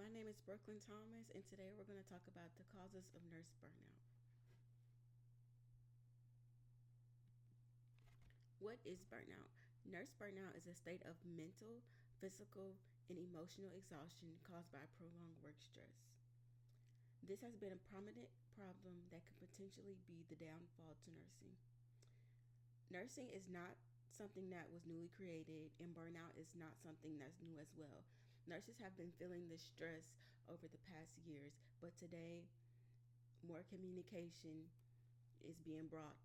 My name is Brooklyn Thomas, and today we're going to talk about the causes of nurse burnout. What is burnout? Nurse burnout is a state of mental, physical, and emotional exhaustion caused by prolonged work stress. This has been a prominent problem that could potentially be the downfall to nursing. Nursing is not something that was newly created, and burnout is not something that's new as well. Nurses have been feeling this stress over the past years, but today, more communication is being brought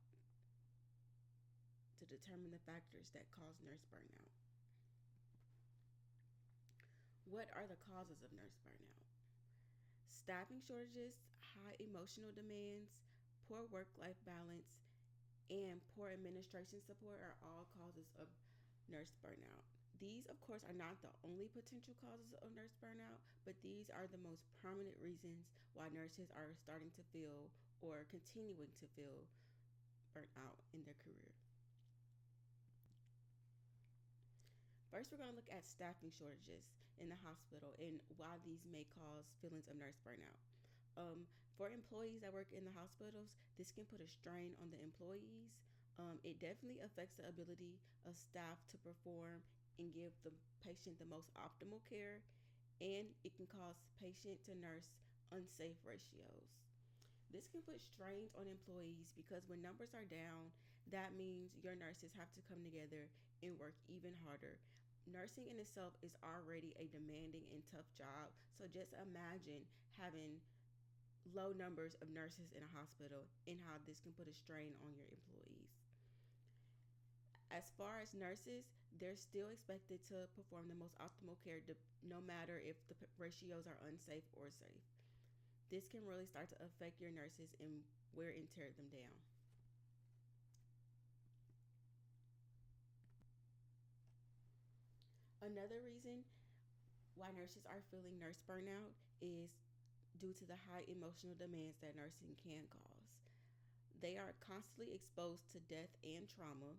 to determine the factors that cause nurse burnout. What are the causes of nurse burnout? Staffing shortages, high emotional demands, poor work life balance, and poor administration support are all causes of nurse burnout. These, of course, are not the only potential causes of nurse burnout, but these are the most prominent reasons why nurses are starting to feel or continuing to feel burnt out in their career. First, we're going to look at staffing shortages in the hospital and why these may cause feelings of nurse burnout. For employees that work in the hospitals, this can put a strain on the employees. It definitely affects the ability of staff to perform and give the patient the most optimal care, and it can cause patient to nurse unsafe ratios. This can put strains on employees because when numbers are down, that means your nurses have to come together and work even harder. Nursing in itself is already a demanding and tough job, so just imagine having low numbers of nurses in a hospital and how this can put a strain on your employees. As far as nurses, they're still expected to perform the most optimal care no matter if the ratios are unsafe or safe. This can really start to affect your nurses and wear and tear them down. Another reason why nurses are feeling nurse burnout is due to the high emotional demands that nursing can cause. They are constantly exposed to death and trauma.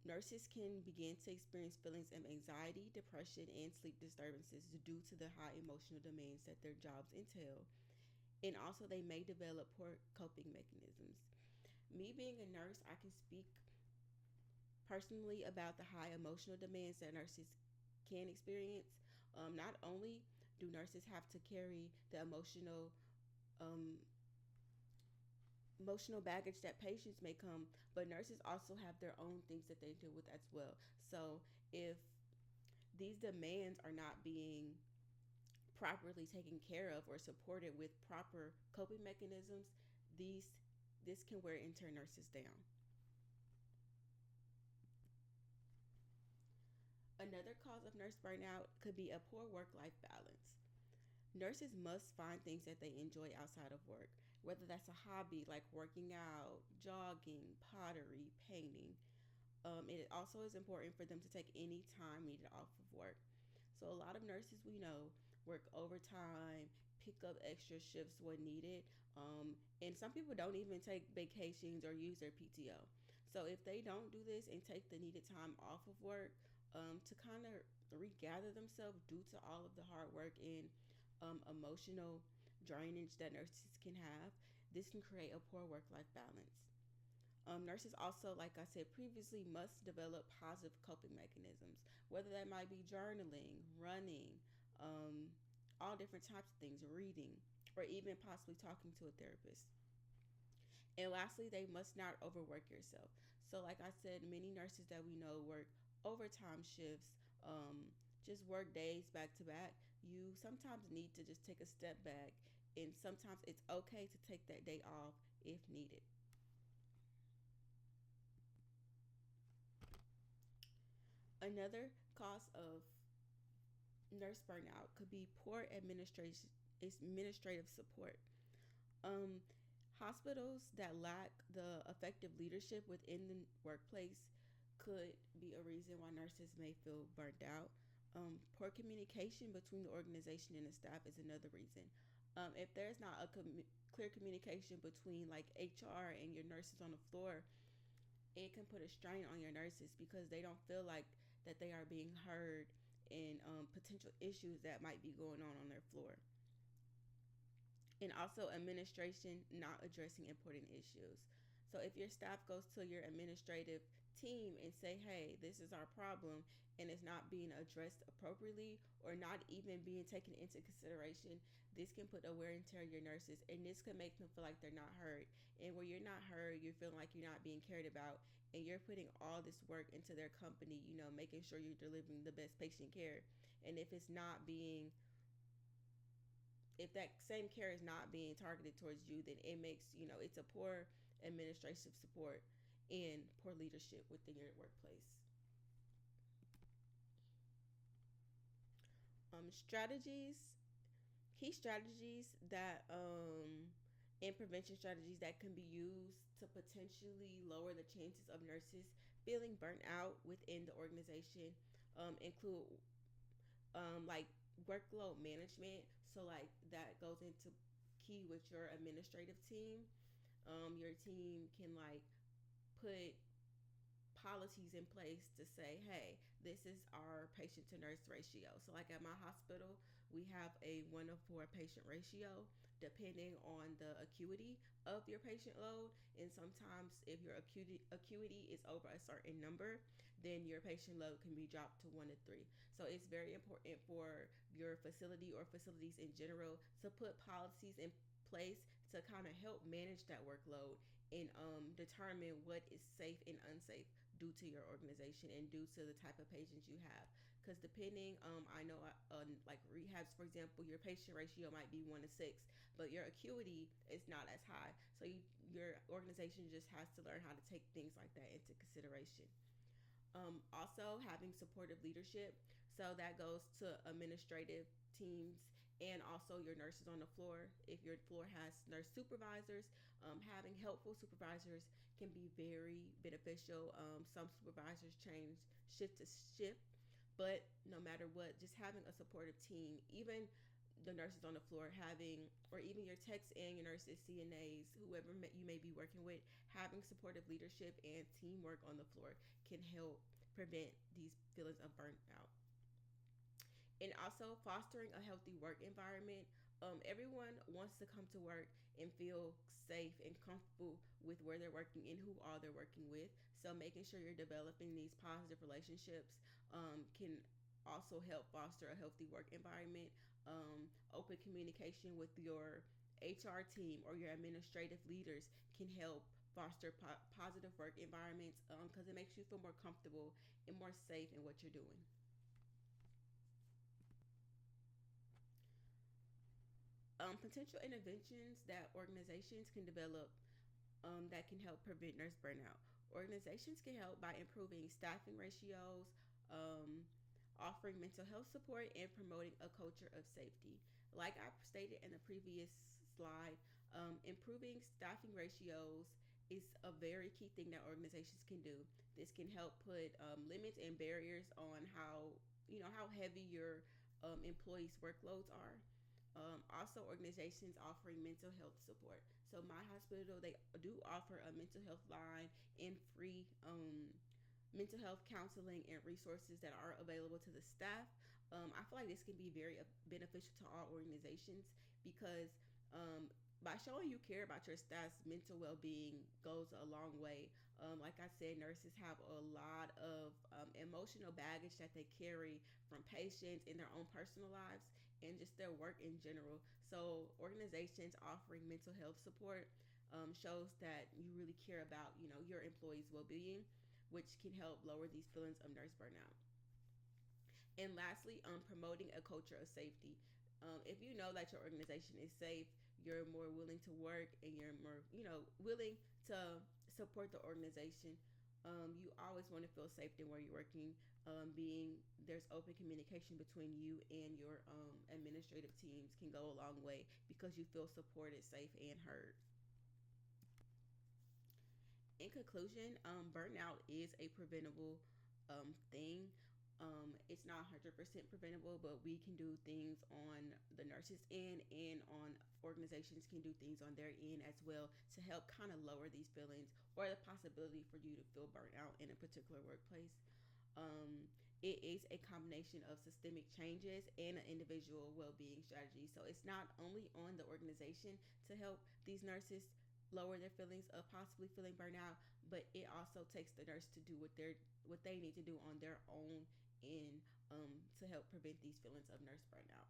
Nurses can begin to experience feelings of anxiety, depression, and sleep disturbances due to the high emotional demands that their jobs entail. And also, they may develop poor coping mechanisms. Me being a nurse, I can speak personally about the high emotional demands that nurses can experience. Not only do nurses have to carry the um, emotional baggage that patients may come, but nurses also have their own things that they deal with as well. So if these demands are not being properly taken care of or supported with proper coping mechanisms, these this can wear and tear nurses down. Another cause of nurse burnout could be a poor work life balance. Nurses must find things that they enjoy outside of work, whether that's a hobby like working out, jogging, pottery, painting. It also is important for them to take any time needed off of work. So, a lot of nurses we know work overtime, pick up extra shifts when needed, and some people don't even take vacations or use their PTO. So, if they don't do this and take the needed time off of work to kind of regather themselves due to all of the hard work and emotional drainage that nurses can have, this can create a poor work life balance. Nurses also, like I said previously, must develop positive coping mechanisms, whether that might be journaling, running, all different types of things, reading, or even possibly talking to a therapist. And lastly, they must not overwork yourself. So, like I said, many nurses that we know work overtime shifts, just work days back to back. You sometimes need to just take a step back, and sometimes it's okay to take that day off if needed. Another cause of nurse burnout could be poor administrative support. Um, Hospitals that lack the effective leadership within the workplace could be a reason why nurses may feel burnt out. Poor communication between the organization and the staff is another reason. If there's not a clear communication between like HR and your nurses on the floor, it can put a strain on your nurses because they don't feel like that they are being heard and potential issues that might be going on their floor. And also administration not addressing important issues. So if your staff goes to your administrative team and say, hey, this is our problem, and it's not being addressed appropriately or not even being taken into consideration, this can put a wear and tear on your nurses, and this can make them feel like they're not heard. And where you're not heard, you're feeling like you're not being cared about, and you're putting all this work into their company, making sure you're delivering the best patient care. And if that same care is not being targeted towards you, then it makes, it's a poor administrative support and poor leadership within your workplace. Strategies, key strategies that and prevention strategies that can be used to potentially lower the chances of nurses feeling burnt out within the organization include like workload management. So like that goes into key with your administrative team. Your team can like put policies in place to say, hey, this is our patient to nurse ratio. So like at my hospital, we have a 1:4 patient ratio depending on the acuity of your patient load. And sometimes if your acuity is over a certain number, then your patient load can be dropped to 1:3. So it's very important for your facility or facilities in general to put policies in place to kind of help manage that workload and determine what is safe and unsafe due to your organization and due to the type of patients you have. Because depending, I know like rehabs, for example, your patient ratio might be 1:6, but your acuity is not as high. So your organization just has to learn how to take things like that into consideration. Also, having supportive leadership. So that goes to administrative teams and also your nurses on the floor. If your floor has nurse supervisors, having helpful supervisors can be very beneficial. Some supervisors change shift to shift, but no matter what, just having a supportive team, even the nurses on the floor having, or even your techs and your nurses, CNAs, whoever you may be working with, having supportive leadership and teamwork on the floor can help prevent these feelings of burnout. And also fostering a healthy work environment. Everyone wants to come to work and feel safe and comfortable with where they're working and who all they're working with. So making sure you're developing these positive relationships can also help foster a healthy work environment. Open communication with your HR team or your administrative leaders can help foster positive work environments because it makes you feel more comfortable and more safe in what you're doing. Potential interventions that organizations can develop that can help prevent nurse burnout. Organizations can help by improving staffing ratios, um, offering mental health support, and promoting a culture of safety. Like I stated in the previous slide, improving staffing ratios is a very key thing that organizations can do. This can help put limits and barriers on how heavy your employees' workloads are. Also, organizations offering mental health support. So, my hospital, they do offer a mental health line and free mental health counseling and resources that are available to the staff. I feel like this can be very beneficial to all organizations because by showing you care about your staff's mental well-being goes a long way. Like I said, nurses have a lot of emotional baggage that they carry from patients in their own personal lives and just their work in general. So organizations offering mental health support shows that you really care about your employees' well-being, which can help lower these feelings of nurse burnout. And lastly, promoting a culture of safety. If you know that your organization is safe, you're more willing to work and you're more, willing to support the organization. You always want to feel safe in where you're working. Being there's open communication between you and your administrative teams can go a long way because you feel supported, safe, and heard. In conclusion, burnout is a preventable thing. It's not 100% preventable, but we can do things on the nurses' end and on organizations can do things on their end as well to help kind of lower these feelings or the possibility for you to feel burnt out in a particular workplace. it is a combination of systemic changes and an individual well-being strategy. So it's not only on the organization to help these nurses lower their feelings of possibly feeling burnout, but it also takes the nurse to do what they need to do on their own end, to help prevent these feelings of nurse burnout.